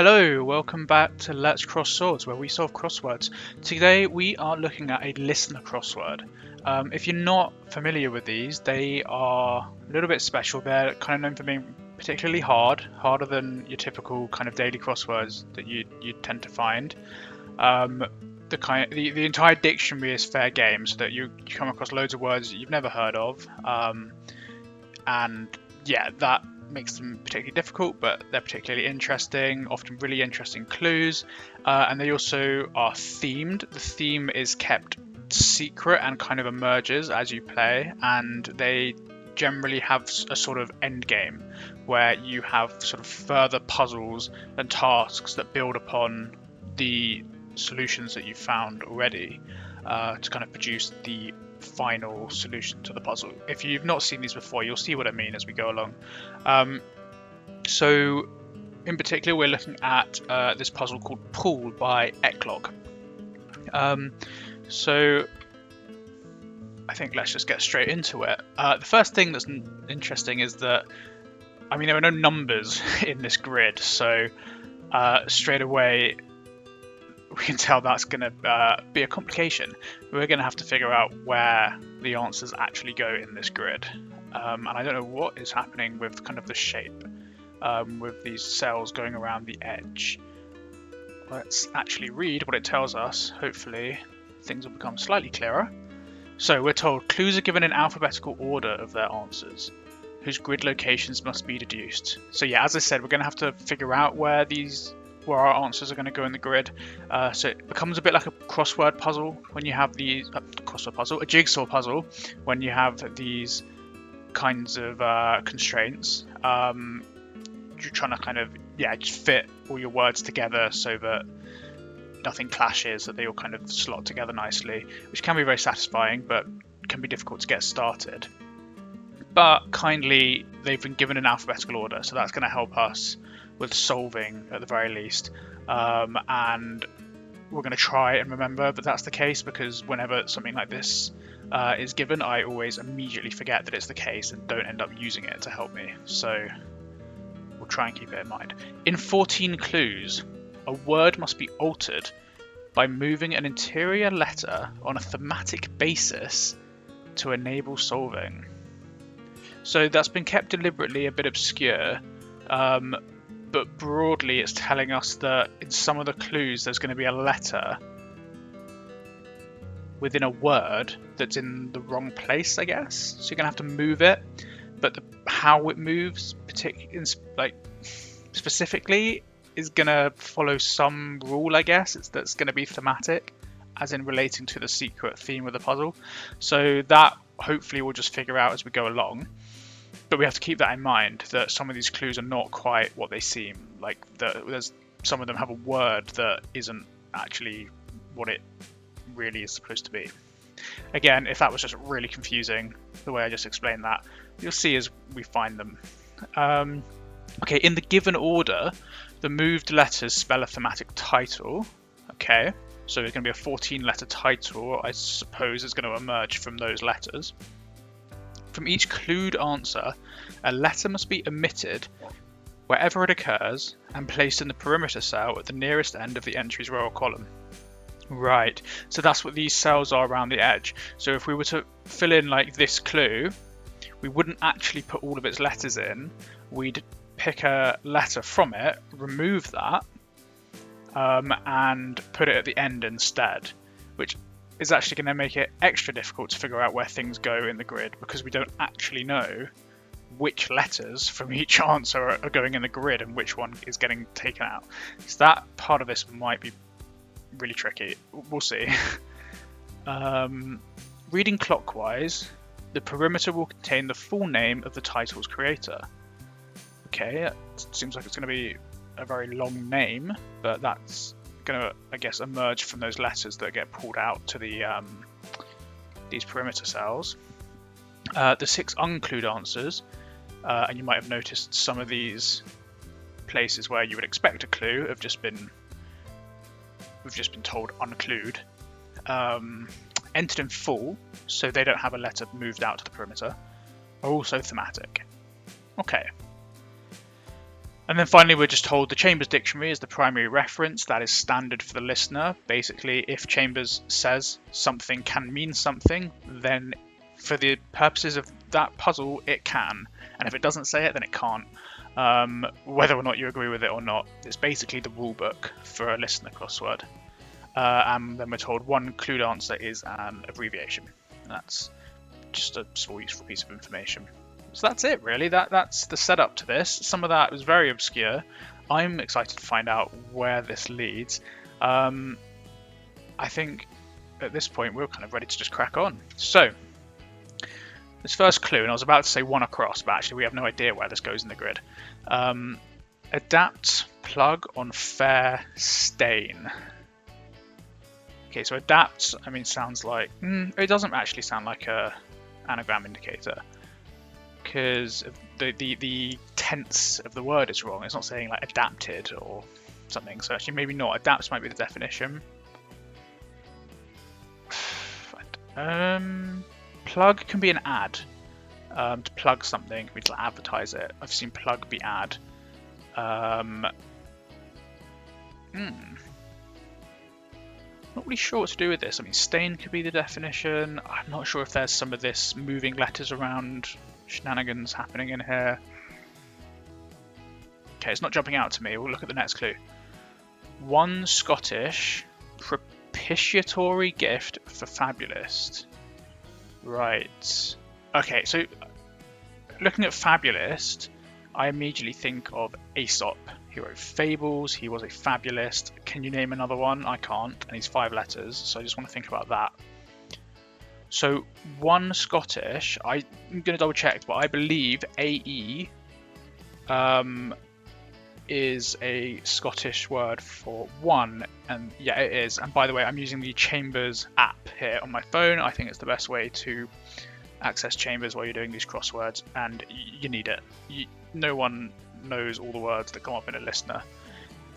Hello, welcome back to Let's Cross Swords, where we solve crosswords. Today we are looking at a listener crossword. If you're not familiar with these, they are a little bit special. They're kind of known for being particularly harder than your typical kind of daily crosswords that you tend to find. The entire dictionary is fair game, so that you come across loads of words that you've never heard of, and yeah, that makes them particularly difficult, but they're particularly interesting, often really interesting clues, and they also are themed. The theme is kept secret and kind of emerges as you play, and they generally have a sort of end game where you have sort of further puzzles and tasks that build upon the solutions that you've found already to kind of produce the final solution to the puzzle. If you've not seen these before, you'll see what I mean as we go along. So in particular, we're looking at this puzzle called Pool by Eclog. So I think let's just get straight into it. The first thing that's interesting is that, I mean, there are no numbers in this grid, so straight away we can tell that's going to be a complication. We're going to have to figure out where the answers actually go in this grid. And I don't know what is happening with kind of the shape, with these cells going around the edge. Let's actually read what it tells us. Hopefully things will become slightly clearer. So we're told clues are given in alphabetical order of their answers, whose grid locations must be deduced. So yeah, as I said, we're going to have to figure out where our answers are going to go in the grid. So it becomes a bit like a crossword puzzle when you have these a jigsaw puzzle when you have these kinds of constraints. You're trying to kind of just fit all your words together so that nothing clashes, that they all kind of slot together nicely, which can be very satisfying but can be difficult to get started. But kindly, they've been given an alphabetical order, so that's going to help us with solving at the very least, and we're going to try and remember that that's the case, because whenever something like this is given, I always immediately forget that it's the case and don't end up using it to help me, so we'll try and keep it in mind. In 14 clues, a word must be altered by moving an interior letter on a thematic basis to enable solving. So that's been kept deliberately a bit obscure, but broadly it's telling us that in some of the clues there's going to be a letter within a word that's in the wrong place, I guess. So you're going to have to move it, but how it moves specifically is going to follow some rule, I guess. That's going to be thematic, as in relating to the secret theme of the puzzle. So that hopefully we'll just figure out as we go along. But we have to keep that in mind, that some of these clues are not quite what they seem. Like some of them have a word that isn't actually what it really is supposed to be. Again, if that was just really confusing, the way I just explained that, you'll see as we find them. Okay, in the given order, the moved letters spell a thematic title. Okay, so there's going to be a 14-letter title, I suppose, is going to emerge from those letters. From each clued answer, a letter must be omitted wherever it occurs and placed in the perimeter cell at the nearest end of the entry's row or column. Right, so that's what these cells are around the edge. So if we were to fill in like this clue, we wouldn't actually put all of its letters in. We'd pick a letter from it, remove that, and put it at the end instead, which is actually going to make it extra difficult to figure out where things go in the grid, because we don't actually know which letters from each answer are going in the grid and which one is getting taken out. So that part of this might be really tricky. We'll see. Reading clockwise, the perimeter will contain the full name of the title's creator. Okay, it seems like it's going to be a very long name, but that's going to, I guess, emerge from those letters that get pulled out to the these perimeter cells. The 6 unclued answers, and you might have noticed some of these places where you would expect a clue we've just been told unclued. Entered in full, so they don't have a letter moved out to the perimeter, are also thematic. Okay. And then finally, we're just told the Chambers Dictionary is the primary reference. That is standard for the listener. Basically, if Chambers says something can mean something, then for the purposes of that puzzle, it can. And if it doesn't say it, then it can't. Whether or not you agree with it or not, it's basically the rule book for a listener crossword. And then we're told one clued answer is an abbreviation. That's just a small useful piece of information. So that's it, really. That's the setup to this. Some of that was very obscure. I'm excited to find out where this leads. I think at this point we're kind of ready to just crack on. So this first clue, and I was about to say one across, but actually we have no idea where this goes in the grid. Adapt plug on fair stain. Okay, so adapt, I mean, sounds like... it doesn't actually sound like a anagram indicator, because the tense of the word is wrong. It's not saying like adapted or something, so actually maybe not. Adapts might be the definition. Plug can be an ad. To plug something, we to advertise it. I've seen plug be ad. Not really sure what to do with this. I mean, stain could be the definition. I'm not sure if there's some of this moving letters around shenanigans happening in here. Okay, it's not jumping out to me. We'll look at the next clue. One Scottish propitiatory gift for fabulist. Right. Okay, so looking at fabulist, I immediately think of Aesop. He wrote fables, he was a fabulist. Can you name another one? I can't, and he's 5 letters, so I just want to think about that. So one Scottish, I'm going to double check, but I believe AE is a Scottish word for one, and yeah, it is. And by the way, I'm using the Chambers app here on my phone. I think it's the best way to access Chambers while you're doing these crosswords, and you need it. No one knows all the words that come up in a listener.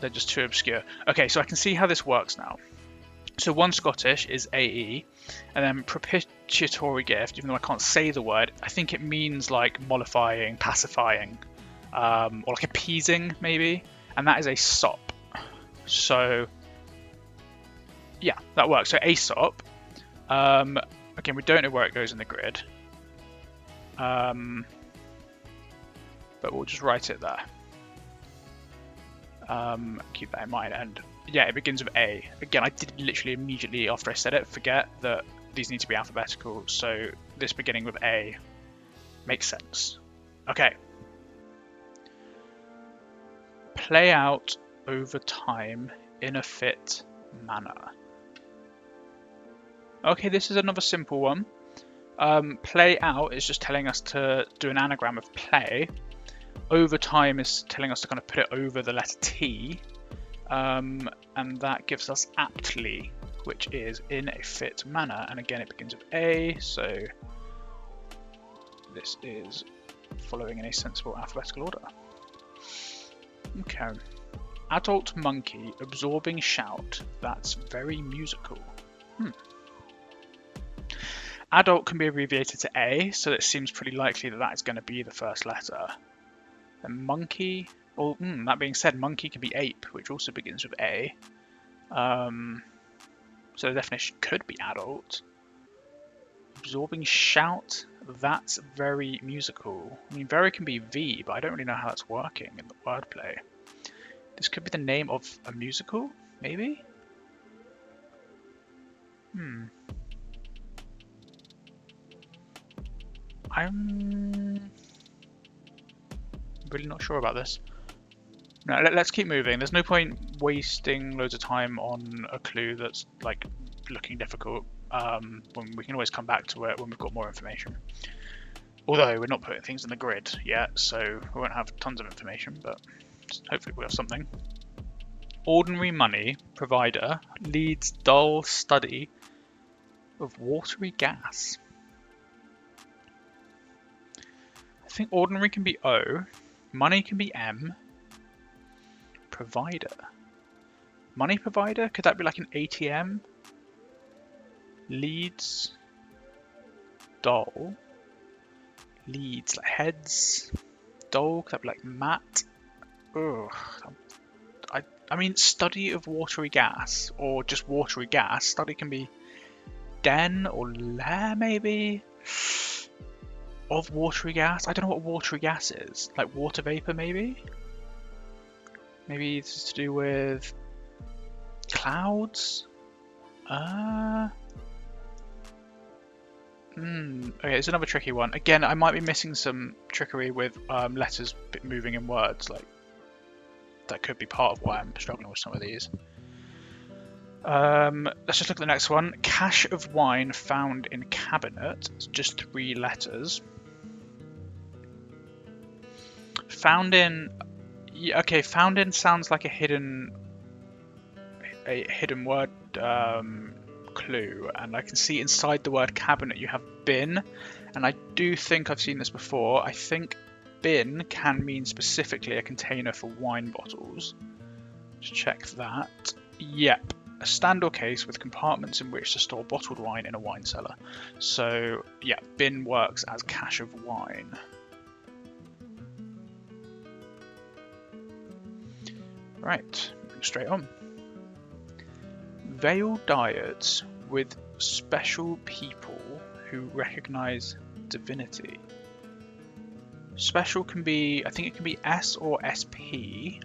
They're just too obscure. Okay, so I can see how this works now. So one Scottish is AE, and then propitiatory gift, even though I can't say the word, I think it means like mollifying, pacifying, or like appeasing maybe, and that is a sop. So yeah, that works. So Aesop, again, we don't know where it goes in the grid, but we'll just write it there. Keep that in mind. And yeah, it begins with A. Again, I did literally immediately after I said it forget that these need to be alphabetical, so this beginning with A makes sense. Okay. Play out over time in a fit manner. Okay, this is another simple one. Play out is just telling us to do an anagram of play. Over time is telling us to kind of put it over the letter T. And that gives us aptly, which is in a fit manner. And again, it begins with A, so this is following in a sensible alphabetical order. Okay. Adult monkey absorbing shout. That's very musical. Adult can be abbreviated to A, so it seems pretty likely that that is going to be the first letter. And monkey, well, that being said, monkey can be ape, which also begins with A. So the definition could be adult. Absorbing shout, that's very musical. I mean, very can be V, but I don't really know how that's working in the wordplay. This could be the name of a musical, maybe? I'm really not sure about this. No, let's keep moving. There's no point wasting loads of time on a clue that's like looking difficult. When we can always come back to it when we've got more information. Although we're not putting things in the grid yet, so we won't have tons of information, but hopefully we'll have something. Ordinary money provider leads dull study of watery gas. I think ordinary can be O, money can be M, provider. Money provider, could that be like an ATM? Leads, dull, leads, like heads, dull, could that be like mat? Ugh. I mean, study of watery gas, or just watery gas. Study can be den or lair, maybe, of watery gas. I don't know what watery gas is. Like water vapor, maybe? Maybe it's to do with clouds? Okay, it's another tricky one. Again, I might be missing some trickery with letters moving in words. Like, that could be part of why I'm struggling with some of these. Let's just look at the next one. Cache of wine found in cabinet. It's just 3 letters. Found in... Yeah, okay, found in sounds like a hidden word clue, and I can see inside the word cabinet you have bin, and I do think I've seen this before. I think bin can mean specifically a container for wine bottles. Just check that. Yep, a stand or case with compartments in which to store bottled wine in a wine cellar. So yeah, bin works as cache of wine. Right, straight on. Veil diets with special people who recognize divinity. Special can be, I think it can be S or SP.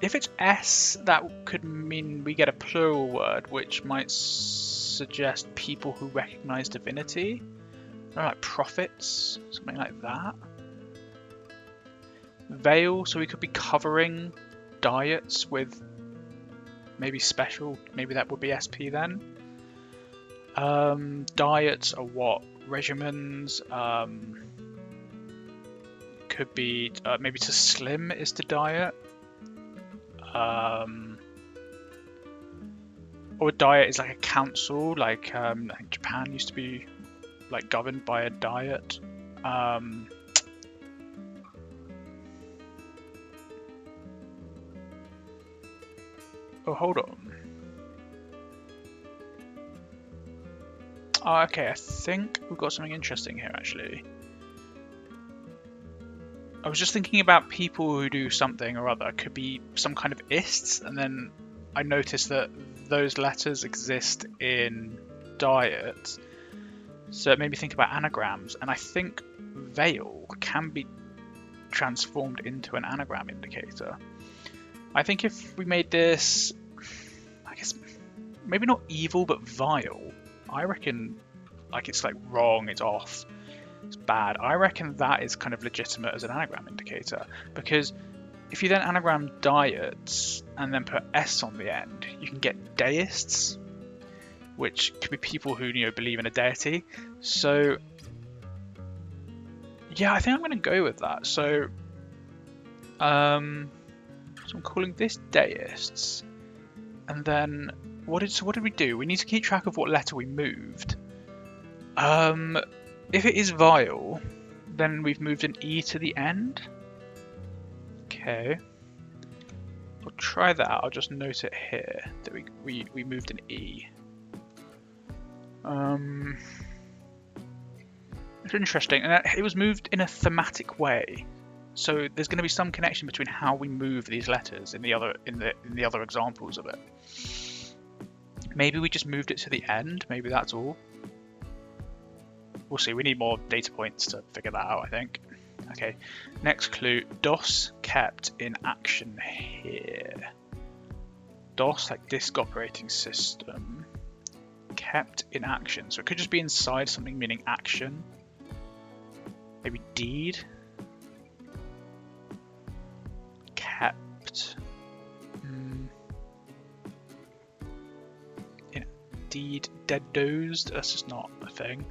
If it's S, that could mean we get a plural word, which might suggest people who recognize divinity. I don't know, like prophets, something like that. Veil, so we could be covering diets with maybe special, maybe that would be SP then. Diets are what? Regimens, could be, maybe to slim is to diet. Or a diet is like a council, like I think Japan used to be like governed by a diet. Oh, hold on. Oh, okay, I think we've got something interesting here, actually. I was just thinking about people who do something or other. It could be some kind of ists, and then I noticed that those letters exist in diet. So it made me think about anagrams, and I think veil can be transformed into an anagram indicator. I think if we made this, I guess, maybe not evil, but vile. I reckon, like, it's like wrong, it's off, it's bad. I reckon that is kind of legitimate as an anagram indicator, because if you then anagram diets and then put S on the end, you can get deists, which could be people who, you know, believe in a deity. So yeah, I think I'm going to go with that. So I'm calling this deists, and then what did we do? We need to keep track of what letter we moved. If it is vile, then we've moved an E to the end. Okay, we'll try that. I'll just note it here that we moved an E. It's interesting, and it was moved in a thematic way. So there's going to be some connection between how we move these letters in the other examples of it. Maybe we just moved it to the end. Maybe that's all. We'll see. We need more data points to figure that out, I think. Okay, next clue. DOS kept in action here. DOS, like disk operating system, kept in action. So it could just be inside something meaning action. Maybe deed. Kept. Deed, dead dozed. That's just not a thing.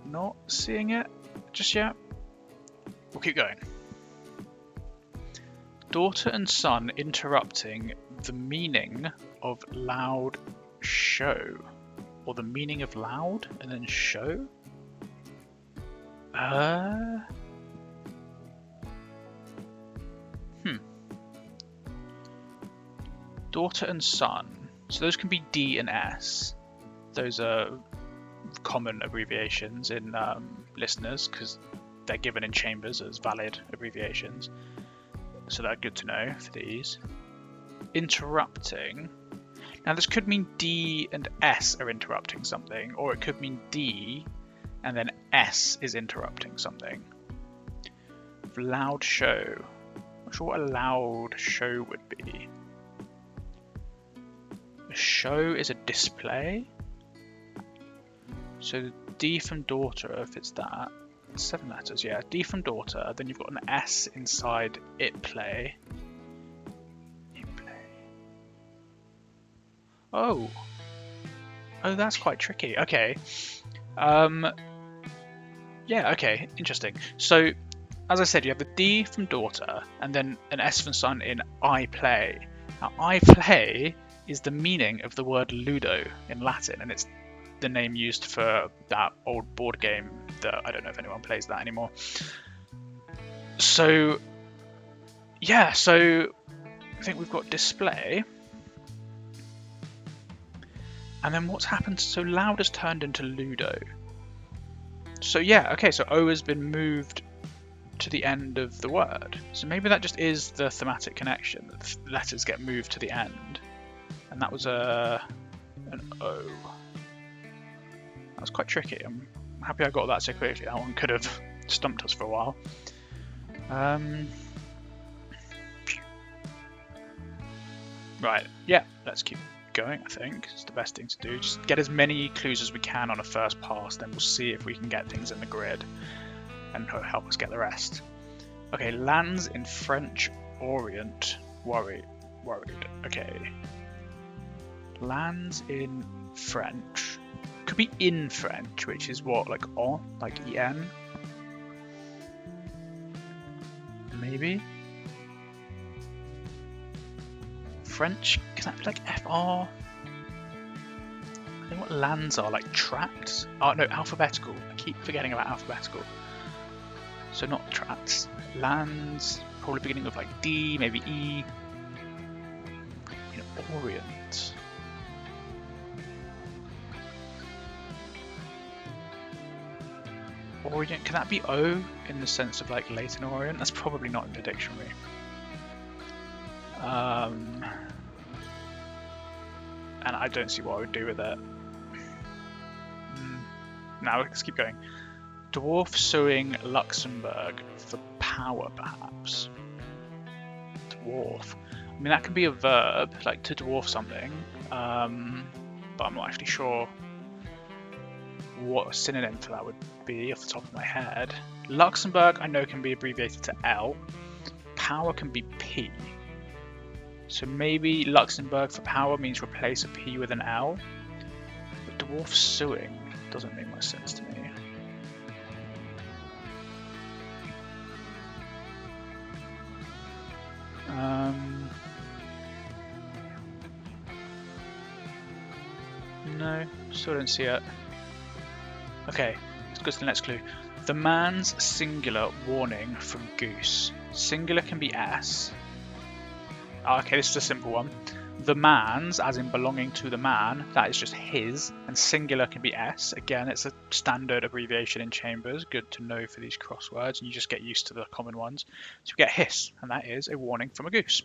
Not seeing it just yet. We'll keep going. Daughter and son interrupting the meaning of loud show. Or the meaning of loud and then show? Daughter and son. So those can be D and S. Those are common abbreviations in listeners, because they're given in chambers as valid abbreviations. So they're good to know for these. Interrupting. Now this could mean D and S are interrupting something, or it could mean D and then S is interrupting something. Loud show. Not sure what a loud show would be. A show is a display. So D from daughter, if it's that, 7 letters, yeah. D from daughter, then you've got an S inside it play. Oh, that's quite tricky. Okay. Yeah, okay, interesting. So, as I said, you have the D from daughter, and then an S from son in I play. Now, I play is the meaning of the word Ludo in Latin, and it's the name used for that old board game that I don't know if anyone plays that anymore. So, yeah, so I think we've got display. And then what's happened? So loud has turned into Ludo. So yeah, okay, so O has been moved to the end of the word. So maybe that just is the thematic connection. The letters get moved to the end. And that was an O. That was quite tricky. I'm happy I got that so quickly. That one could have stumped us for a while. Right, yeah, let's keep going. I think it's the best thing to do. Just get as many clues as we can on a first pass, then we'll see if we can get things in the grid and help us get the rest. Okay, lands in French Orient. Worried. Okay, lands in French. Could be in French, which is what, like en, like en. Maybe. French, can that be like FR? I think what lands are, like tracts? Oh no, alphabetical. I keep forgetting about alphabetical. So not tracts. Lands, probably beginning with like D, maybe E. In Orient. Orient, can that be O in the sense of like Leyton Orient? That's probably not in the dictionary. And I don't see what I would do with it. Now let's keep going. Dwarf suing Luxembourg for power, perhaps. Dwarf. I mean, that can be a verb, like to dwarf something, but I'm not actually sure what a synonym for that would be off the top of my head. Luxembourg, I know, can be abbreviated to L. Power can be P. So maybe Luxembourg for power means replace a P with an L. But dwarf suing doesn't make much sense to me. No, still don't see it. Okay, let's go to the next clue. The man's singular warning from Goose. Singular can be S. Okay, this is a simple one. The man's, as in belonging to the man, that is just his, and singular can be S. Again, it's a standard abbreviation in chambers, good to know for these crosswords, and you just get used to the common ones. So we get hiss, and that is a warning from a goose.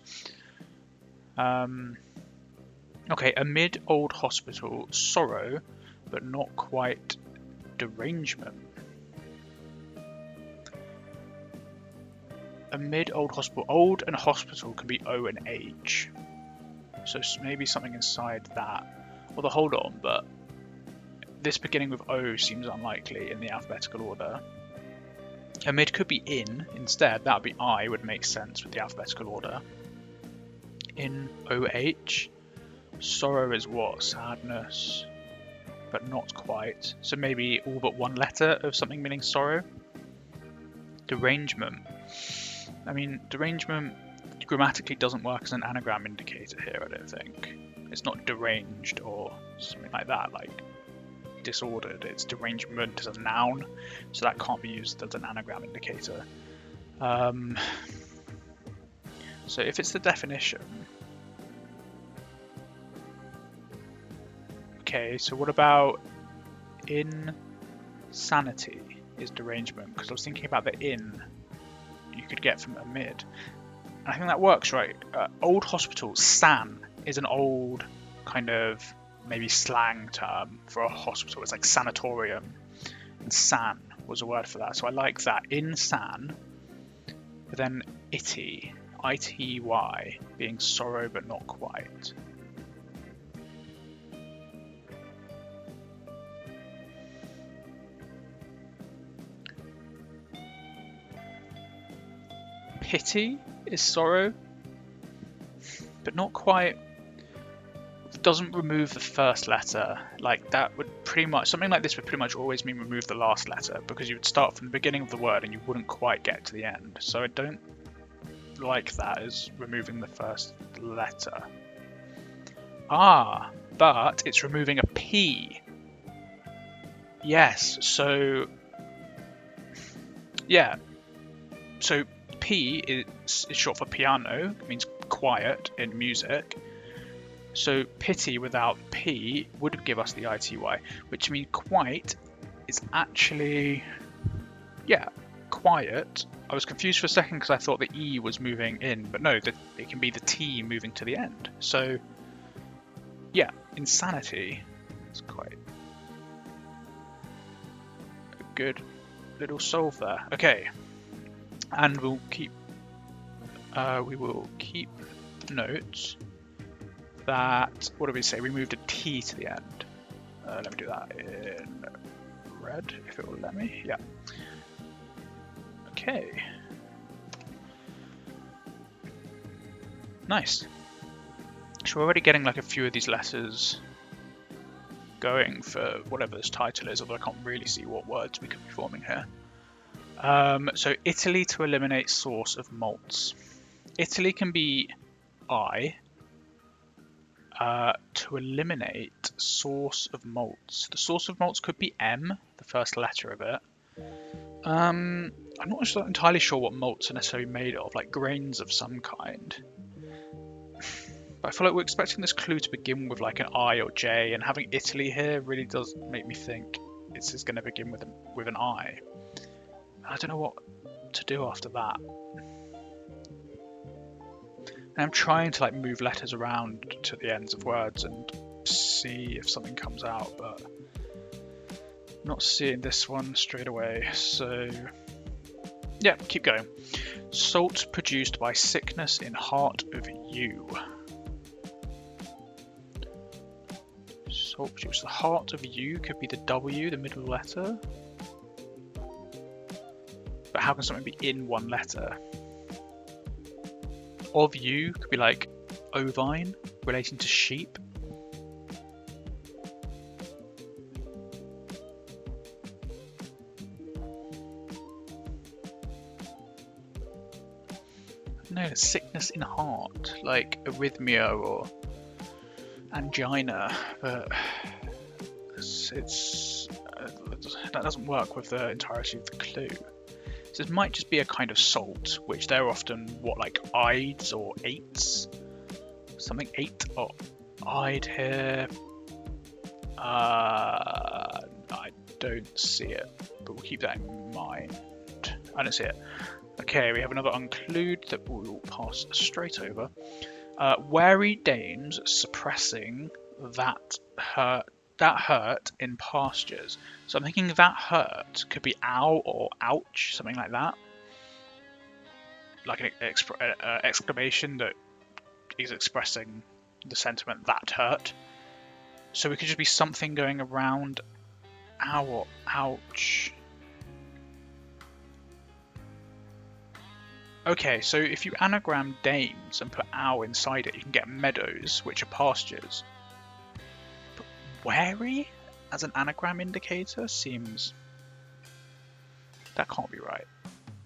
Okay, amid old hospital, sorrow, but not quite derangement. Amid old hospital. Old and hospital can be O and H. So maybe something inside that. Although hold on, but this beginning with O seems unlikely in the alphabetical order. Amid could be in instead. That would be I, would make sense with the alphabetical order. In OH. Sorrow is what? Sadness. But not quite. So maybe all but one letter of something meaning sorrow. Derangement. I mean, derangement grammatically doesn't work as an anagram indicator here, I don't think. It's not deranged or something like that, like disordered. It's derangement as a noun, so that can't be used as an anagram indicator. So if it's the definition... Okay, so what about insanity is derangement, because I was thinking about the in you could get from amid. And I think that works, right? Old hospital, san, is an old kind of maybe slang term for a hospital. It's like sanatorium, and san was a word for that. So I like that. Insan, but then ity, ity, being sorrow but not quite. Pity is sorrow, but not quite. Doesn't remove the first letter. Like that would pretty much, something like this would pretty much always mean remove the last letter, because you would start from the beginning of the word and you wouldn't quite get to the end. So I don't like that as removing the first letter. But it's removing a P. Yes, so yeah. So P is short for piano, it means quiet in music. So pity without P would give us the ity, which means quite is actually, yeah, quiet. I was confused for a second because I thought the E was moving in, but no, it can be the T moving to the end. So yeah, insanity is quite a good little solve there. Okay, and we will keep notes that, what did we say? We moved a T to the end. Let me do that in red, if it will let me. Yeah. Okay. Nice. So we're already getting like a few of these letters going for whatever this title is, although I can't really see what words we could be forming here. So Italy to eliminate source of malts. Italy can be I. To eliminate source of malts. The source of malts could be M, the first letter of it. I'm not entirely sure what malts are necessarily made of, like grains of some kind. But I feel like we're expecting this clue to begin with like an I or J, and having Italy here really does make me think it's going to begin with an I. I don't know what to do after that. And I'm trying to like move letters around to the ends of words and see if something comes out, but not seeing this one straight away. So yeah, keep going. Salt produced by sickness in heart of you. Salt produced. The heart of you could be the W, the middle letter. But how can something be in one letter? Of you could be like ovine, relating to sheep. No, sickness in heart, like arrhythmia or angina, but that doesn't work with the entirety of the clue. So this might just be a kind of salt, which they're often like ides or eights, something eight or ide here. I don't see it, but we'll keep that in mind. I don't see it. Okay, we have another unclude that we will pass straight over. Wary dames suppressing that hurt in pastures. So I'm thinking that hurt could be ow or ouch, something like that. Like an exclamation that is expressing the sentiment that hurt. So it could just be something going around ow or ouch. Okay, so if you anagram dames and put ow inside it, you can get meadows, which are pastures. But wary as an anagram indicator seems... that can't be right.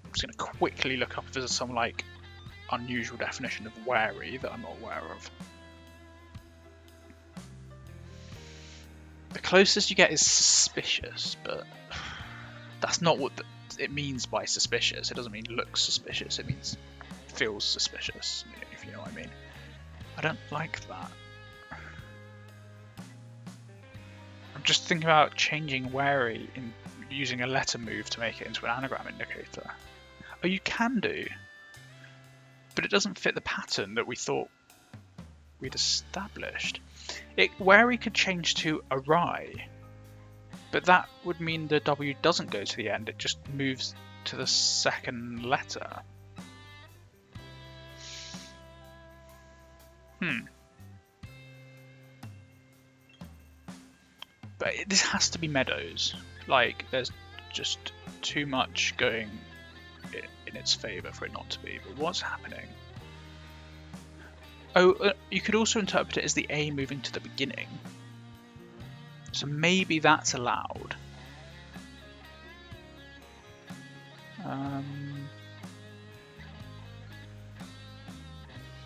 I'm just going to quickly look up if there's some like unusual definition of wary that I'm not aware of. The closest you get is suspicious, but that's not what it means by suspicious. It doesn't mean looks suspicious, it means feels suspicious, if you know what I mean. I don't like that. I'm just thinking about changing wary in using a letter move to make it into an anagram indicator. Oh, you can do, but it doesn't fit the pattern that we thought we'd established. Wary could change to awry, but that would mean the W doesn't go to the end, it just moves to the second letter. But this has to be Meadows. Like, there's just too much going in its favour for it not to be. But what's happening? Oh, you could also interpret it as the A moving to the beginning. So maybe that's allowed.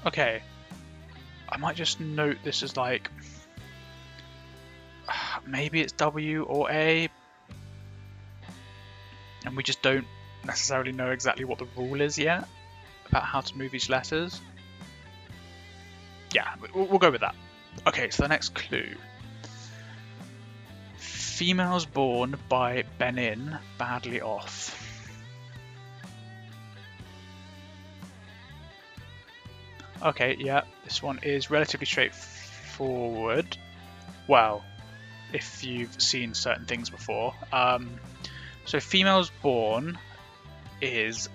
Okay. I might just note this as like... maybe it's W or A. And we just don't necessarily know exactly what the rule is yet about how to move these letters. Yeah, we'll go with that. Okay, so the next clue. Females born by Benin badly off. Okay, yeah, this one is relatively straightforward. Well, if you've seen certain things before. So females born is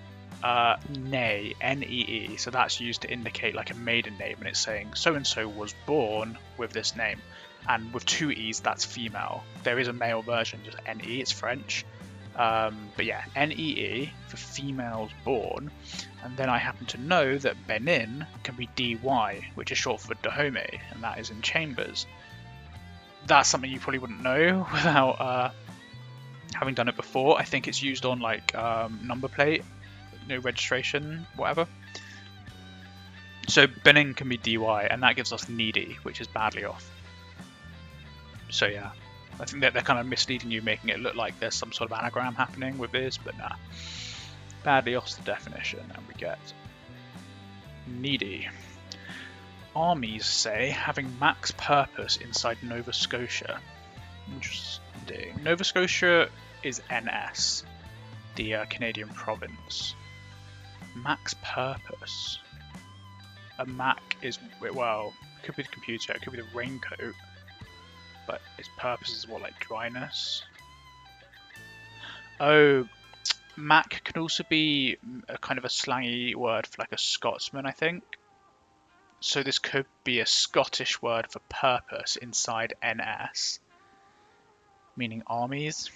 Ney, N-E-E, so that's used to indicate like a maiden name, and it's saying so-and-so was born with this name. And with two E's, that's female. There is a male version, just N-E, it's French. But yeah, N-E-E for females born. And then I happen to know that Benin can be D-Y, which is short for Dahomey, and that is in Chambers. That's something you probably wouldn't know without having done it before. I think it's used on like number plate, registration, whatever. So Benin can be DY, and that gives us needy, which is badly off. So yeah, I think that they're kind of misleading you, making it look like there's some sort of anagram happening with this, but nah. Badly off's the definition, and we get needy. Armies say having max purpose inside Nova Scotia. Interesting. Nova Scotia is NS, the Canadian province. Max purpose. A Mac is, well, it could be the computer, it could be the raincoat, but its purpose is what, like dryness? Oh, Mac can also be a kind of a slangy word for like a Scotsman, I think. So this could be a Scottish word for purpose inside NS, meaning armies.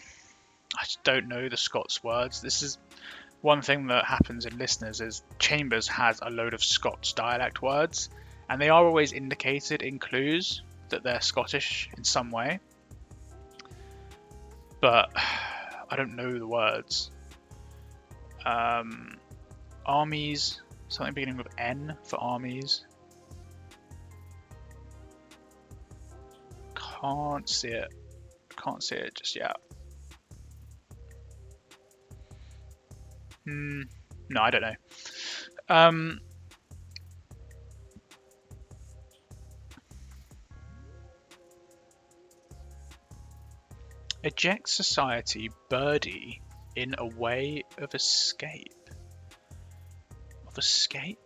I just don't know the Scots words. This is one thing that happens in Listeners is Chambers has a load of Scots dialect words, and they are always indicated in clues that they're Scottish in some way. But I don't know the words. Armies, something beginning with N for armies. Can't see it. Can't see it just yet. No, I don't know. Eject society birdie in a way of escape. Of escape?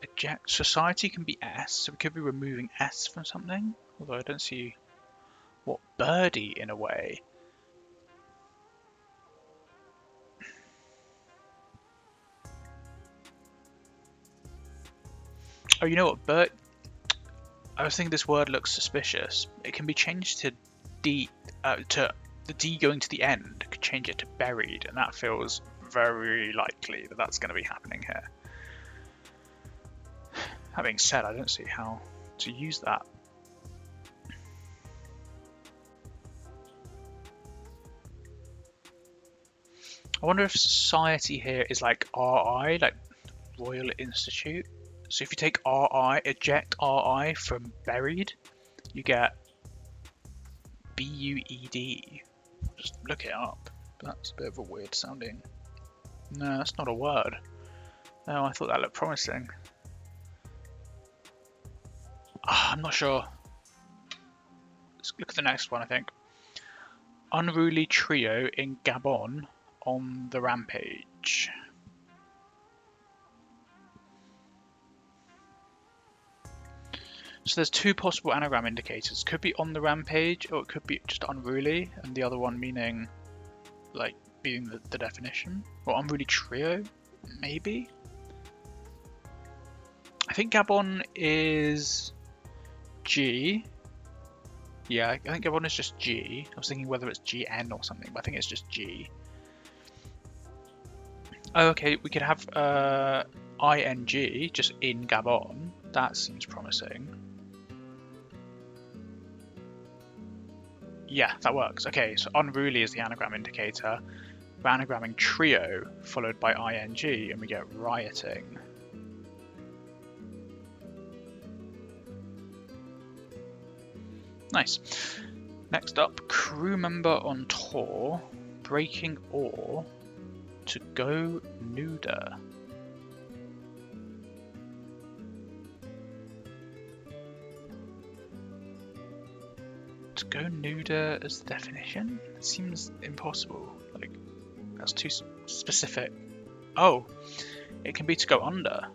Eject society can be S, so we could be removing S from something. Although I don't see what birdie in a way. Oh, you know what? I was thinking this word looks suspicious. It can be changed to D, to the D going to the end. Could change it to buried, and that feels very likely that that's going to be happening here. That being said, I don't see how to use that. I wonder if society here is like RI, like Royal Institute. So if you take RI, eject RI from buried, you get BUED. Just look it up. That's a bit of a weird sounding. No, that's not a word. Oh, I thought that looked promising. I'm not sure. let's look at the next one, I think. Unruly trio in Gabon on the rampage. So there's two possible anagram indicators. Could be on the rampage, or it could be just unruly, and the other one meaning, like, being the definition. Or unruly trio, maybe? I think Gabon is G. Yeah, I think Gabon is just G. I was thinking whether it's GN or something, but I think it's just G. Oh, okay, we could have ING just in Gabon. That seems promising. Yeah, that works. Okay, so unruly is the anagram indicator. We're anagramming trio followed by ING, and we get rioting. Nice. Next up, crew member on tour, breaking oar to go nuder. To go nuder as the definition? It seems impossible. Like, that's too specific. Oh, it can be to go under.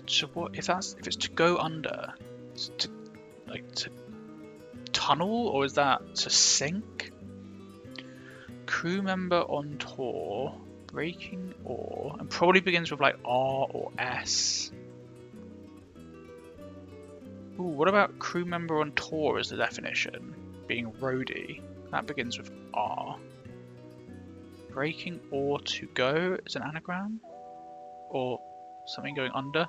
So what if it's to go under? To tunnel, or is that to sink? Crew member on tour, breaking oar, and probably begins with like R or S. Ooh, what about crew member on tour as the definition? Being roadie. That begins with R. Breaking oar to go is an anagram? Or something going under?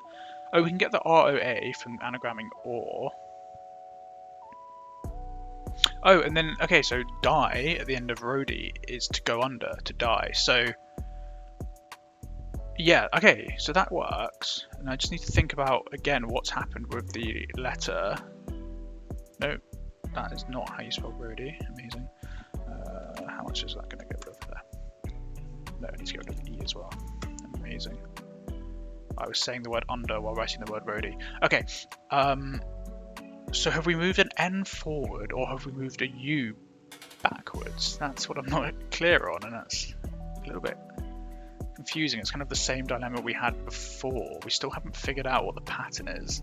Oh, we can get the ROA from anagramming oar. Oh, and then, okay, so die at the end of roadie is to go under, to die. So, yeah, okay, so that works. And I just need to think about, again, what's happened with the letter. No, that is not how you spell roadie. Amazing. How much is that going to get rid of there? No, it needs to get rid of the E as well. Amazing. I was saying the word under while writing the word roadie. Okay, so have we moved an N forward, or have we moved a U backwards? That's what I'm not clear on, and that's a little bit confusing. It's kind of the same dilemma we had before. We still haven't figured out what the pattern is.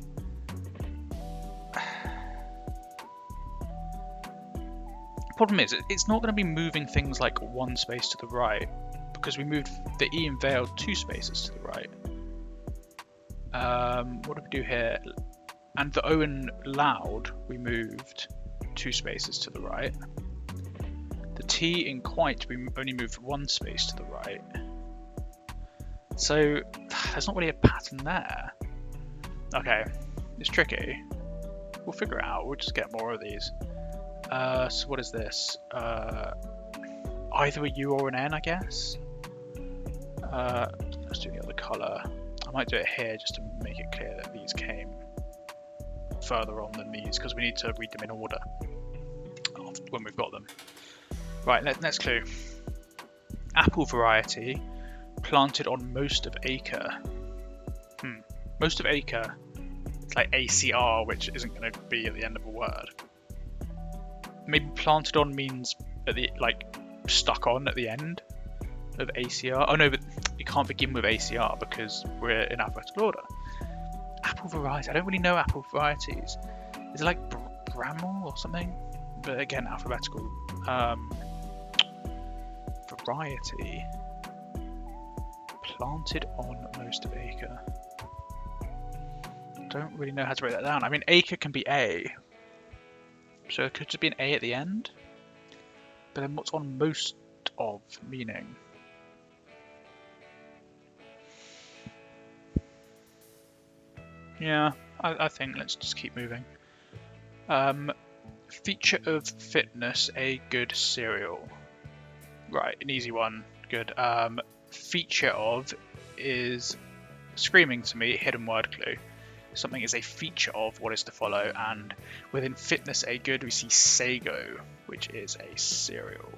Problem is, it's not going to be moving things like one space to the right, because we moved the E in veiled 2 spaces to the right. What do we do here? And the O in loud, we moved 2 spaces to the right. The T in quite, we only moved 1 space to the right. So there's not really a pattern there. Okay, it's tricky. We'll figure it out. We'll just get more of these. So what is this? Either a U or an N, I guess. Let's do the other colour. I might do it here just to make it clear that these came further on than these, because we need to read them in order when we've got them. Right, next clue. Apple variety planted on most of acre. Most of acre. It's like ACR, which isn't going to be at the end of a word. Maybe planted on means at the stuck on at the end of ACR. Oh no, but you can't begin with ACR because we're in alphabetical order. Apple variety. I don't really know apple varieties. Is it like Bramble or something? But again, alphabetical. Variety. Planted on most of acre. Don't really know how to write that down. I mean, acre can be A. So it could just be an A at the end. But then what's on most of meaning? Yeah, I think let's just keep moving. Feature of fitness, a good cereal. Right, an easy one. Good. Feature of is screaming to me, hidden word clue. Something is a feature of what is to follow, and within fitness, a good, we see Sago, which is a cereal.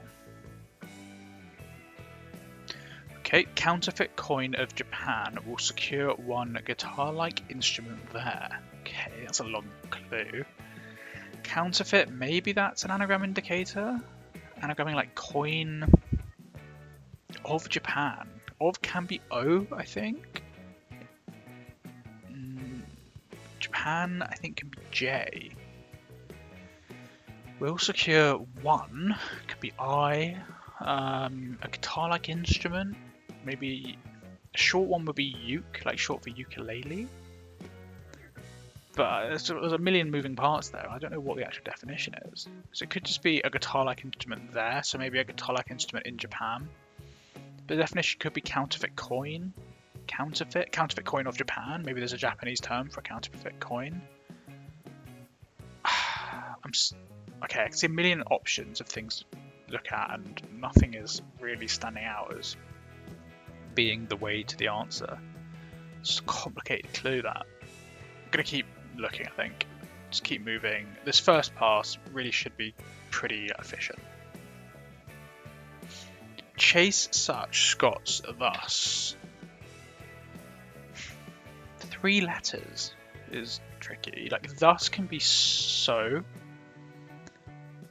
Okay, counterfeit coin of Japan will secure one guitar-like instrument there. Okay, that's a long clue. Counterfeit, maybe that's an anagram indicator? Anagramming like coin of Japan. Of can be O, I think. Japan, I think, can be J. Will secure one, could be I. A guitar-like instrument, maybe a short one would be uke, like short for ukulele. But there's a million moving parts there. I don't know what the actual definition is. So it could just be a guitar-like instrument there, so maybe a guitar-like instrument in Japan. But the definition could be counterfeit coin. Counterfeit coin of Japan. Maybe there's a Japanese term for a counterfeit coin. Okay, I can see a million options of things to look at, and nothing is really standing out as being the way to the answer. It's a complicated clue, that. I'm going to keep looking, I think. Just keep moving. This first pass really should be pretty efficient. Chase such Scots thus. 3 letters is tricky. Like, thus can be so.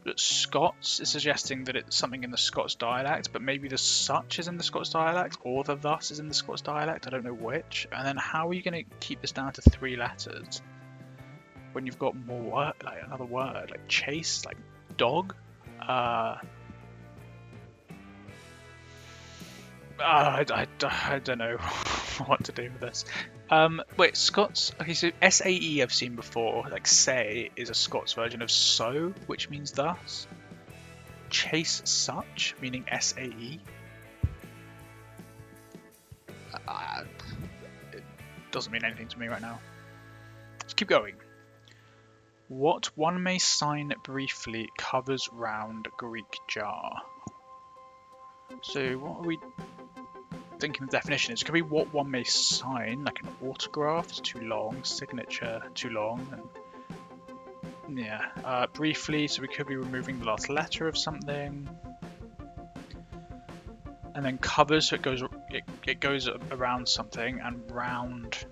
But Scots is suggesting that it's something in the Scots dialect, but maybe the such is in the Scots dialect, or the thus is in the Scots dialect, I don't know which. And then how are you going to keep this down to 3 letters when you've got more word, like another word, like chase, like dog? I don't know what to do with this. Wait, Scots. Okay, so SAE I've seen before. Like say is a Scots version of so, which means thus. Chase such, meaning SAE. It doesn't mean anything to me right now. Let's keep going. What one may sign briefly covers round Greek jar. So what are we thinking the definition is? It could be what one may sign, like an autograph is too long, signature too long, and yeah. Briefly, so we could be removing the last letter of something, and then covers, so it goes around something, and round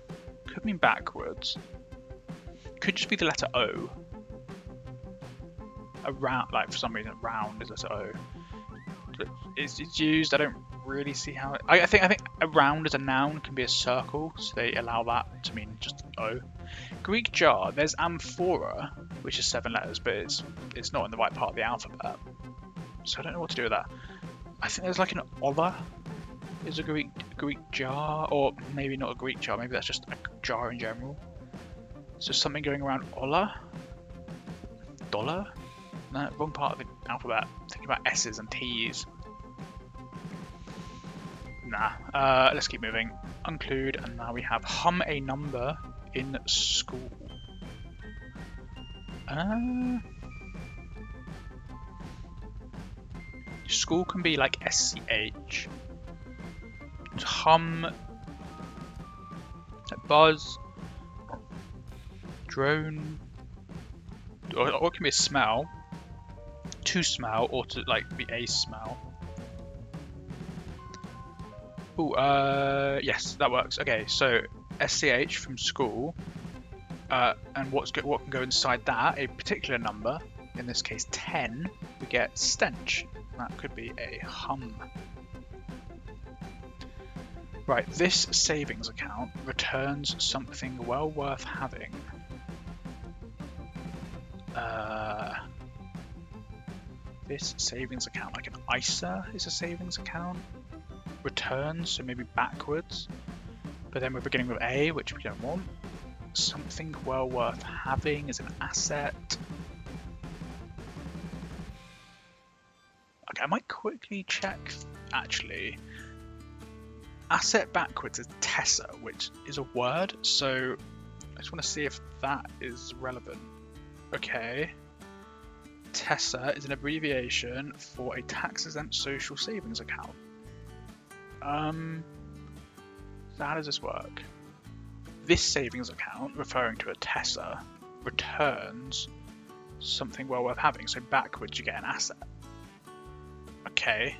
could mean backwards. Could just be the letter O. Around, like for some reason, round is letter O. It's used. I don't really see how it. I think around as a noun can be a circle, so they allow that to mean just O. Greek jar. There's amphora, which is 7 letters, but it's not in the right part of the alphabet, so I don't know what to do with that. I think there's like an olla is a Greek jar, or maybe not a Greek jar. Maybe that's just a jar in general. So something going around olla. Dollar. No, wrong part of the alphabet. Thinking about S's and T's. Nah. Let's keep moving. Unclude, and now we have hum a number in school. School can be like SCH. Hum. Like buzz. Drone. Or it can be a smell. To smell, or to like be a smell. Yes, that works. Okay, so SCH from school, and what can go inside that? A particular number, in this case 10. We get stench. That could be a hum. Right, this savings account returns something well worth having. This savings account, like an ISA is a savings account. Returns, so maybe backwards. But then we're beginning with A, which we don't want. Something well worth having is an asset. Okay, I might quickly check, actually. Asset backwards is tessa, which is a word, so I just want to see if that is relevant. Okay. Tessa is an abbreviation for a tax-exempt social savings account. So how does this work? This savings account, referring to a Tessa, returns something well worth having. So backwards you get an asset. Okay.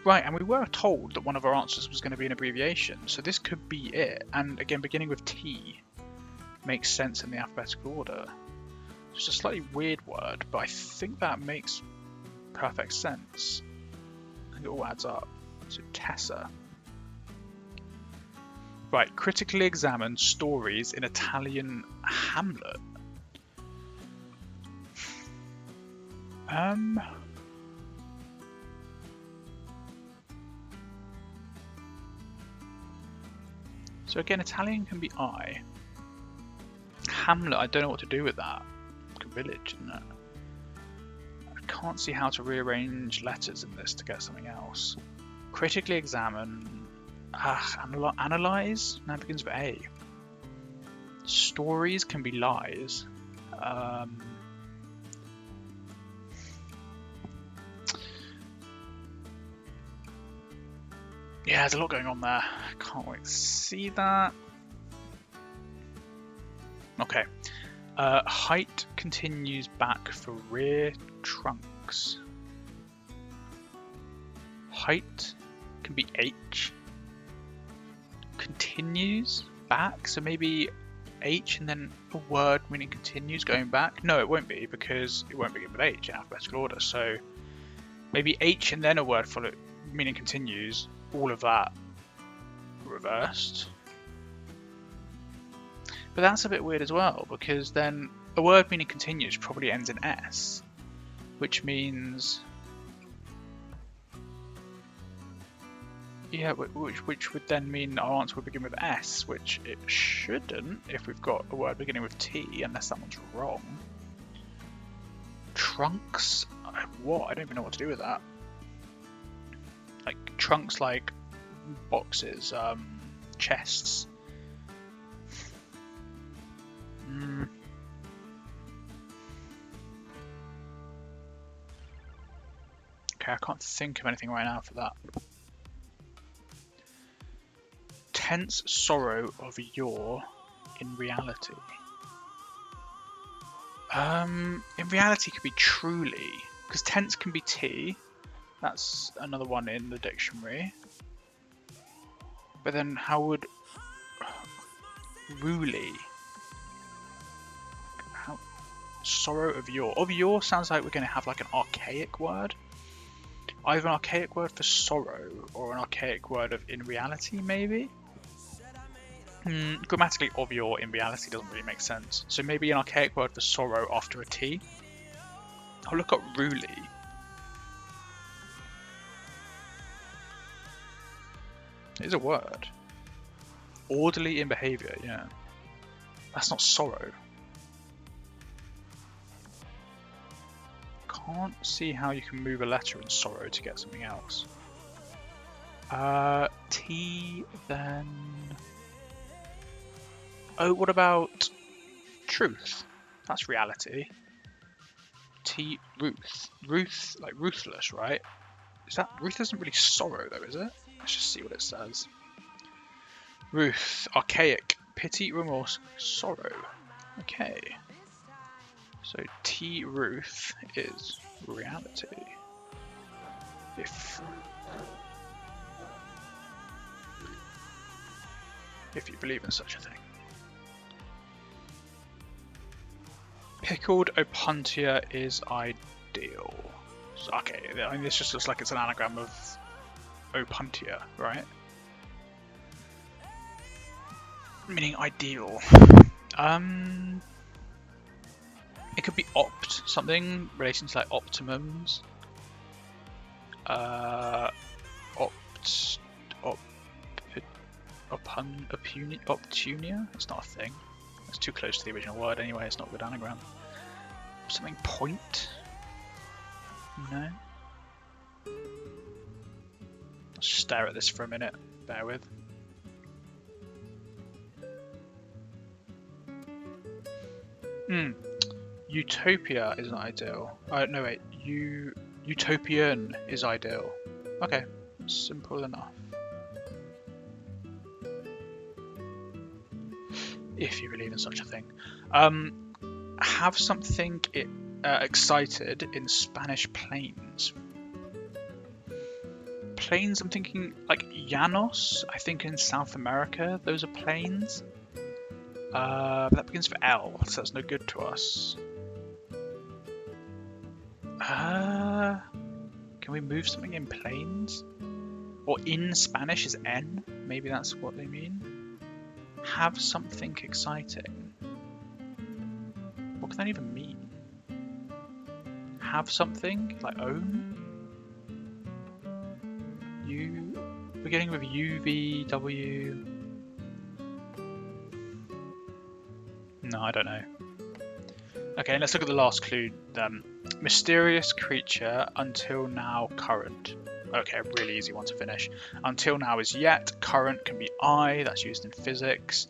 Right, and we were told that one of our answers was going to be an abbreviation, so this could be it. And again, beginning with T makes sense in the alphabetical order. It's a slightly weird word, but I think that makes perfect sense. I think it all adds up. So Tessa. Right, critically examine stories in Italian Hamlet. So again, Italian can be I. Hamlet, I don't know what to do with that. Like a village, isn't it? I can't see how to rearrange letters in this to get something else. Critically examine. Analyze? No, it begins with A. Stories can be lies. Yeah, there's a lot going on there. Can't wait to see that. Okay. Height continues back for rear trunks. Height can be H. Continues back, so maybe H and then a word meaning continues going back. No, it won't be, because it won't begin with H in alphabetical order. So maybe H and then a word followed meaning continues. All of that reversed. But that's a bit weird as well, because then a word meaning continues probably ends in S, which means, yeah, which would then mean our answer would begin with S, which it shouldn't if we've got a word beginning with T, unless that one's wrong. Trunks? What? I don't even know what to do with that. Like trunks, like boxes, chests. Okay, I can't think of anything right now for that. Tense sorrow of your in reality. In reality could be truly, because tense can be T. That's another one in the dictionary. But then how would Ruly? How sorrow of your? Of your sounds like we're going to have like an archaic word. Either an archaic word for sorrow or an archaic word of in reality, maybe? Grammatically, of your in reality doesn't really make sense. So maybe an archaic word for sorrow after a T. I'll look up Ruly. It is a word. Orderly in behaviour, yeah. That's not sorrow. Can't see how you can move a letter in sorrow to get something else. T then. Oh, what about truth? That's reality. T Ruth. Ruth, like ruthless, right? Is that Ruth isn't really sorrow though, is it? Let's just see what it says. Ruth, archaic, pity, remorse, sorrow. Okay. So T Ruth is reality. If you believe in such a thing. Pickled opuntia is ideal. So, okay, I mean, this just looks like it's an anagram of opuntia, right? Meaning ideal. It could be opt, something relating to like optimums. Optunia? That's not a thing. That's too close to the original word anyway, it's not a good anagram. Something point? No. Let's stare at this for a minute, bear with. Utopia is not ideal. No wait, utopian is ideal. Okay, simple enough. If you believe in such a thing. Have something excited in Spanish plains. plains, I'm thinking like Llanos, I think in South America, those are plains. But that begins for L, so that's no good to us. Can we move something in plains? Or in Spanish is N? Maybe that's what they mean. Have something exciting. What can that even mean? Have something? Like own? We're getting with U, V, W. No, I don't know. Okay, let's look at the last clue then. Mysterious creature, until now current. Okay, a really easy one to finish. Until now is yet, current can be I, that's used in physics.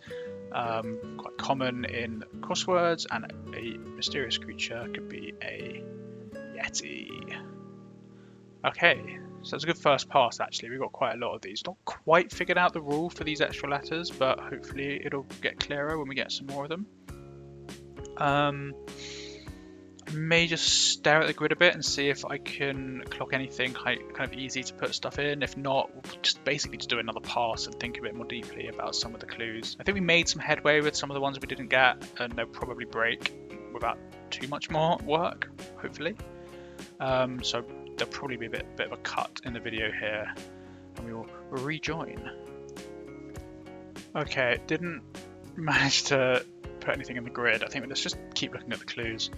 Quite common in crosswords, and a mysterious creature could be a yeti. Okay, so that's a good first pass actually. We've got quite a lot of these. Not quite figured out the rule for these extra letters, but hopefully it'll get clearer when we get some more of them. I may just stare at the grid a bit and see if I can clock anything kind of easy to put stuff in. If not, we'll just basically do another pass and think a bit more deeply about some of the clues. I think we made some headway with some of the ones we didn't get, and they'll probably break without too much more work, hopefully. So there'll probably be a bit of a cut in the video here, and we will rejoin. Okay, didn't manage to put anything in the grid. I think let's just keep looking at the clues.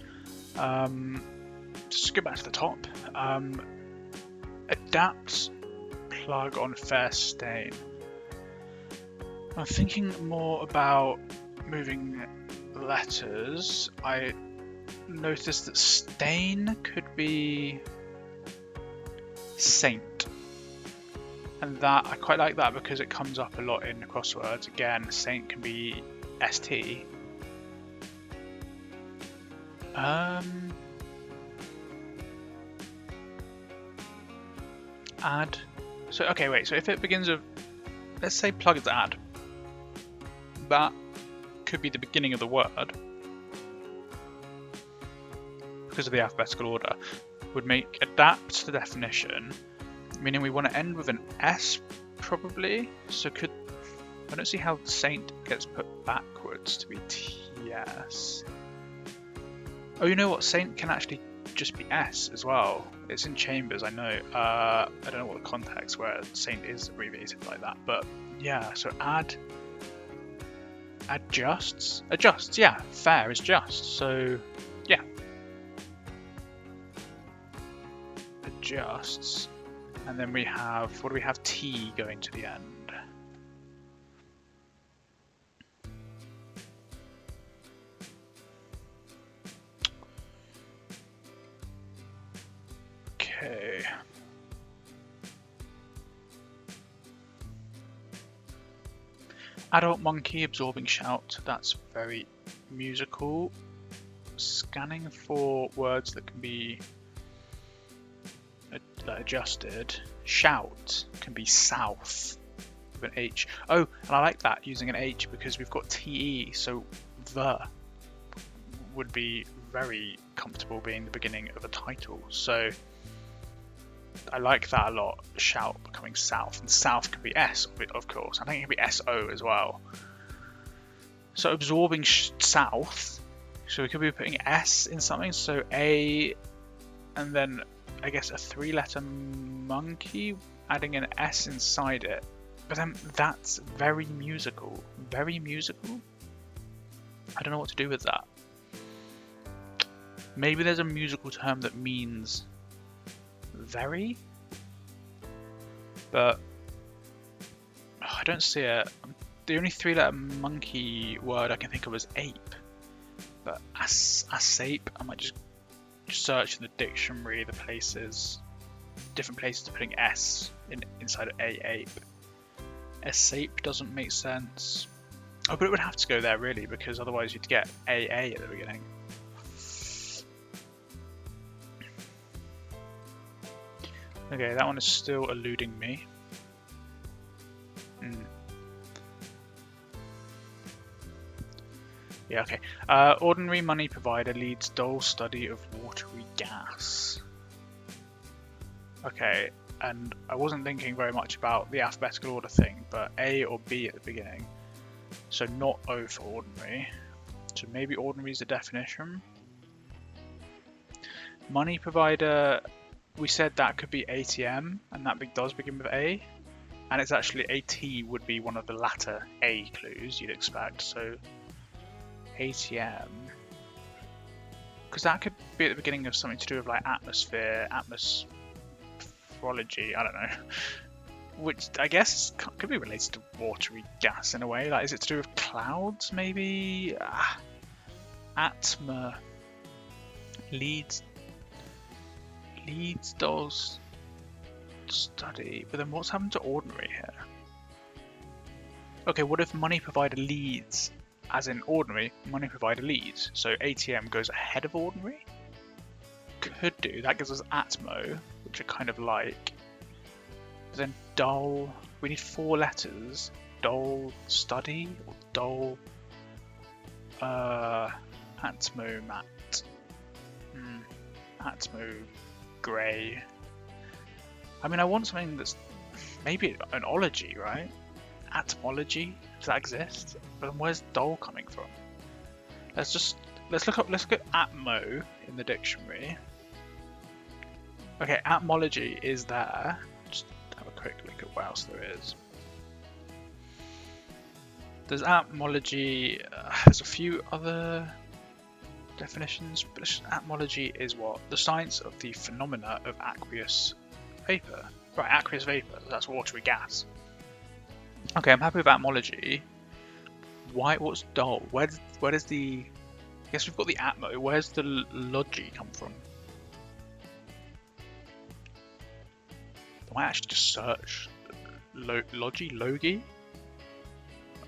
Just go back to the top. Adapt, plug on fair stain. I'm thinking more about moving letters. I noticed that stain could be saint. And that I quite like that because it comes up a lot in crosswords. Again, saint can be ST. Add. So okay, wait. So if it begins with, let's say plug is add, that could be the beginning of the word because of the alphabetical order. Would make adapt the definition, meaning we want to end with an S probably. So could I don't see how saint gets put backwards to be TS. Oh, you know what? Saint can actually just be S as well. It's in chambers, I know. I don't know what the context where saint is abbreviated like that, but yeah. So adjusts, yeah. Fair is just. So yeah, adjusts, and then we have what do we have? T going to the end. Okay. Adult monkey absorbing shout. That's very musical. Scanning for words that can be adjusted. Shout can be south with an H. Oh, and I like that using an H because we've got TE. So the would be very comfortable being the beginning of a title. So I like that a lot. Shout becoming south, and south can be S, of course. I think it can be SO as well. So absorbing south. So we could be putting S in something. So A, and then I guess a 3-letter monkey, adding an S inside it. But then that's very musical. Very musical. I don't know what to do with that. Maybe there's a musical term that means very, but I don't see it. The only 3-letter monkey word I can think of is ape, but ape, I might just search in the dictionary the places, different places putting S inside of ape. Ape doesn't make sense. Oh, but it would have to go there really, because otherwise you'd get AA at the beginning. Okay, that one is still eluding me. Yeah, okay. Ordinary money provider leads dull study of watery gas. Okay, and I wasn't thinking very much about the alphabetical order thing, but A or B at the beginning. So not O for ordinary. So maybe ordinary is the definition. Money provider, we said that could be ATM, and that does begin with A. And it's actually AT would be one of the latter A clues you'd expect. So ATM. Because that could be at the beginning of something to do with like atmosphere, atmospherology, I don't know. Which I guess could be related to watery gas in a way. Like, is it to do with clouds maybe? Atma. Leads dolls study. But then what's happened to ordinary here? Okay, what if money provider leads? As in ordinary, money provider leads. So ATM goes ahead of ordinary? Could do. That gives us Atmo, which I kind of like. But then dull. We need 4 letters. Dull study? Or dull. Atmo mat. Atmo grey. I mean, I want something that's maybe an ology, right? Atmology? Does that exist? But then where's dull coming from? Let's look at atmo in the dictionary. Okay, atmology is there. Just have a quick look at what else there is. There's atmology. There's a few other definitions, but atmology is what? The science of the phenomena of aqueous vapor. Right, aqueous vapor. That's watery gas. Okay, I'm happy with atmology. Why? What's dull? Where does the? I guess we've got the atmo. Where's the logy come from? I might actually just search logi.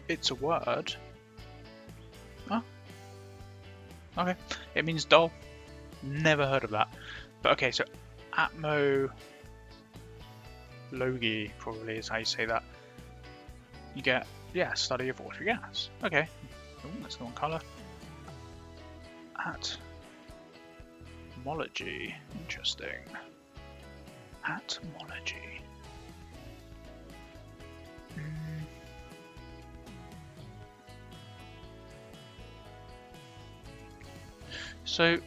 It's a word. Oh. Okay. It means dull. Never heard of that. But okay, so atmo logi probably is how you say that. You get, yeah, study of watery gas. Okay. Ooh, that's the one colour. Atmology. Interesting. Atmology. So,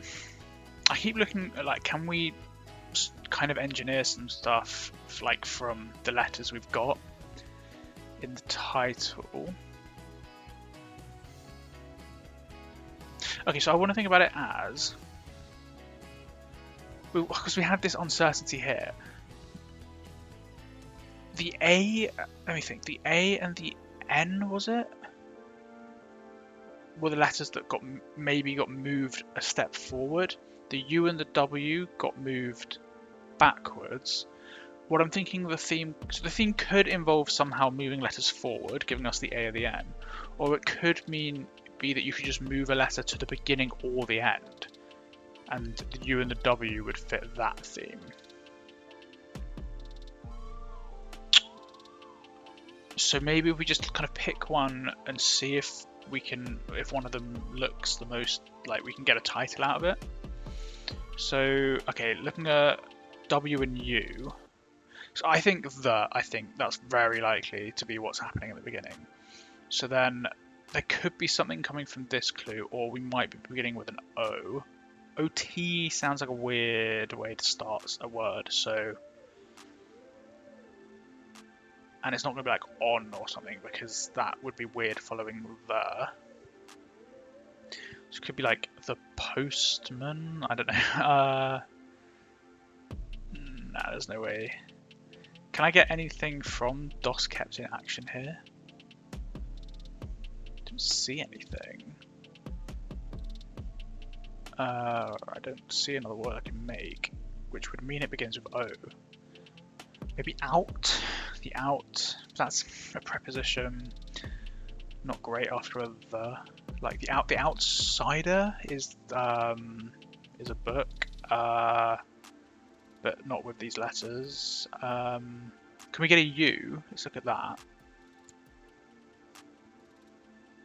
I keep looking at, like, can we kind of engineer some stuff, like, from the letters we've got in the title? Okay, so I want to think about it as, because we had this uncertainty here. The A, let me think, the A and the N, was it? Were the letters that maybe got moved a step forward. The U and the W got moved backwards. What I'm thinking the theme could involve somehow moving letters forward, giving us the A or the N, or it could be that you could just move a letter to the beginning or the end, and the U and the W would fit that theme. So maybe if we just kind of pick one and see if one of them looks the most like we can get a title out of it. So okay, looking at W and U. So I think that's very likely to be what's happening at the beginning. So then there could be something coming from this clue, or we might be beginning with an O. OT sounds like a weird way to start a word, so. And it's not going to be like on or something, because that would be weird following the. So it could be like the postman. I don't know. Nah, there's no way. Can I get anything from DOS kept in action here? Don't see anything. I don't see another word I can make, which would mean it begins with O. Maybe out. The out. That's a preposition. Not great after a the. Like the outsider is a book. But not with these letters. Can we get a U? Let's look at that.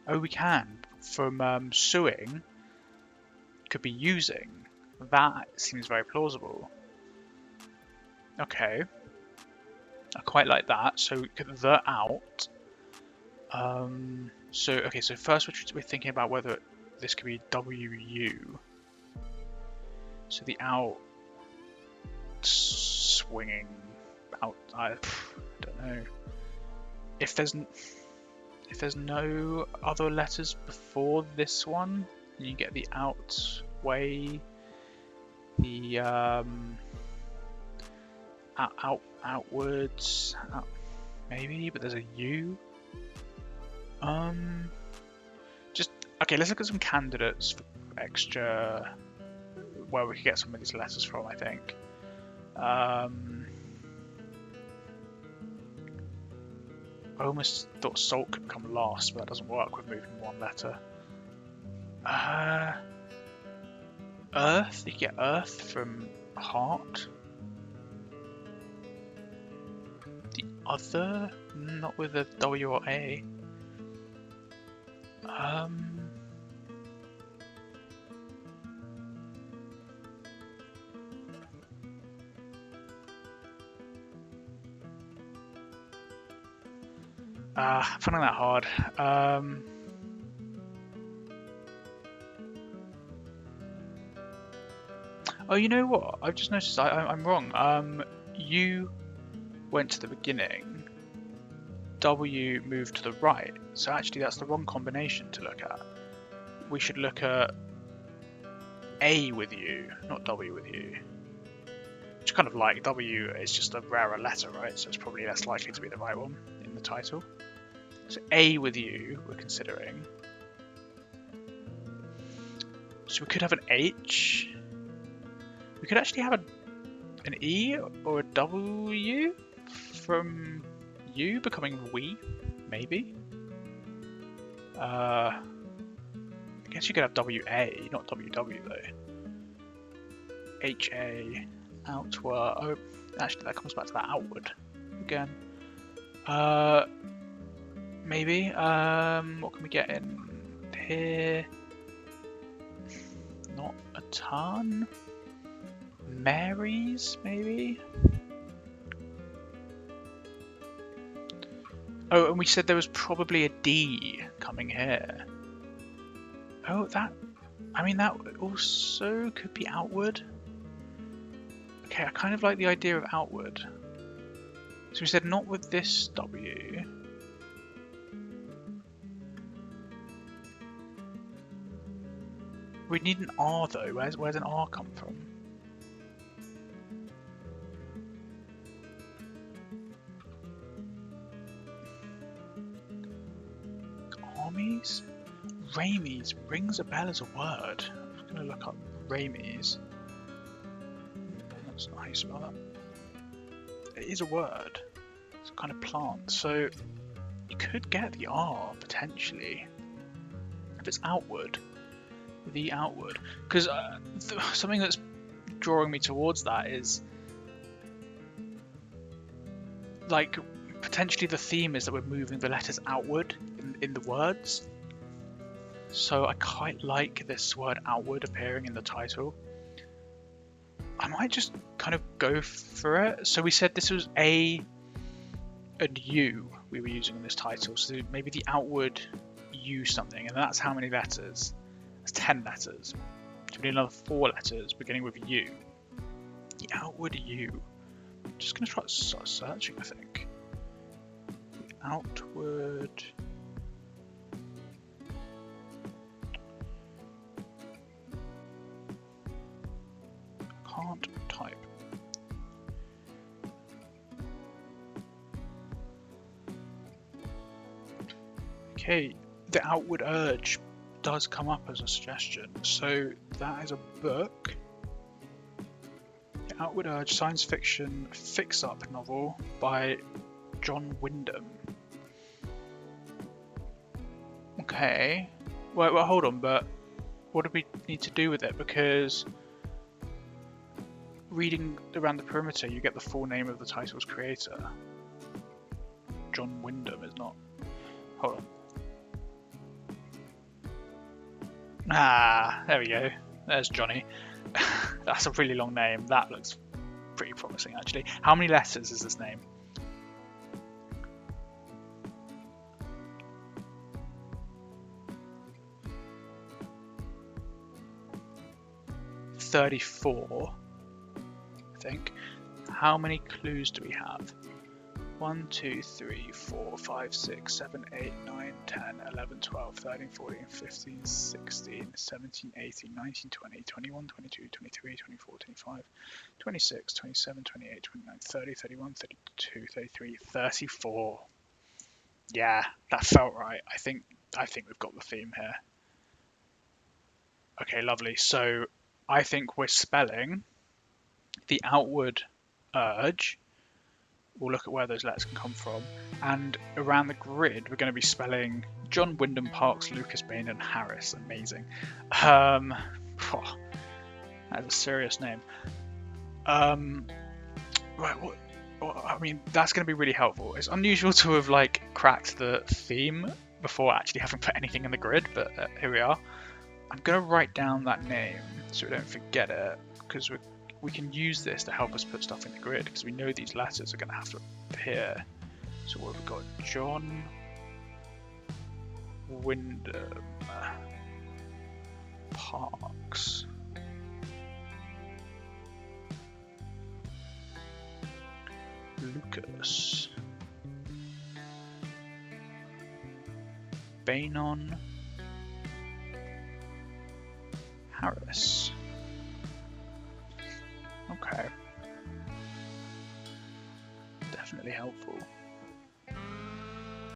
Oh, we can. From suing, could be using. That seems very plausible. Okay. I quite like that. So we get the out. So first we're thinking about whether this could be WU. So the out swinging out. I don't know. If there's no other letters before this one, you get the outway, the outwards, maybe, but there's a U. Just okay. Let's look at some candidates for extra where we could get some of these letters from. I think. I almost thought salt could come last, but that doesn't work with moving one letter. Earth. You get earth from heart. The other, not with a W or A. I'm finding that hard. Oh, you know what? I've just noticed I'm wrong. U went to the beginning. W moved to the right. So actually that's the wrong combination to look at. We should look at A with U, not W with U. Which kind of like W is just a rarer letter, right? So it's probably less likely to be the right one in the title. So A with U we're considering. So we could have an H. We could actually have an E or a W from U becoming we, maybe. I guess you could have WA, not WW though. HA, outward. Oh, actually that comes back to that outward again. Maybe. What can we get in here? Not a ton. Marys, maybe? Oh, and we said there was probably a D coming here. Oh, that also could be outward. Okay, I kind of like the idea of outward. So we said not with this W. We need an R though. Where's an R come from? Armies? Ramies rings a bell as a word. I'm just gonna look up Ramies. That's not how you spell that. It is a word. It's a kind of plant. So you could get the R potentially if it's outward. The outward, because something that's drawing me towards that is like potentially the theme is that we're moving the letters outward in the words. So I quite like this word outward appearing in the title. I might just kind of go for it. So we said this was A and U we were using in this title, so maybe the outward U something, and that's how many letters? 10 letters. So we need another 4 letters beginning with U. The outward U. I'm just going to start searching, I think. The outward. Can't type. Okay, the outward urge does come up as a suggestion, so that is a book. The Outward Urge science fiction fix-up novel by John Wyndham. Okay, well hold on, but what do we need to do with it? Because reading around the perimeter you get the full name of the title's creator. John Wyndham is not. Hold on. Ah, there we go. There's Johnny. That's a really long name. That looks pretty promising, actually. How many letters is this name? 34, I think. How many clues do we have? 1, 2, 3, 4, 5, 6, 7, 8, 9, 10, 11, 12, 13, 14, 15, 16, 17, 18, 19, 20, 21, 22, 23, 24, 25, 26, 27, 28, 29, 30, 31, 32, 33, 34. Yeah, that felt right. I think we've got the theme here. Okay, lovely. So I think we're spelling the outward urge. We'll look at where those letters can come from. And around the grid, we're going to be spelling John Wyndham, Parks, Lucas, Bain, and Harris. Amazing. That's a serious name. Right, I mean, that's going to be really helpful. It's unusual to have like cracked the theme before actually having put anything in the grid, but here we are. I'm going to write down that name so we don't forget it, because we can use this to help us put stuff in the grid, because we know these letters are going to have to appear. So what have we got? John Wyndham Parks. Lucas Bainon Harris. Okay. Definitely helpful.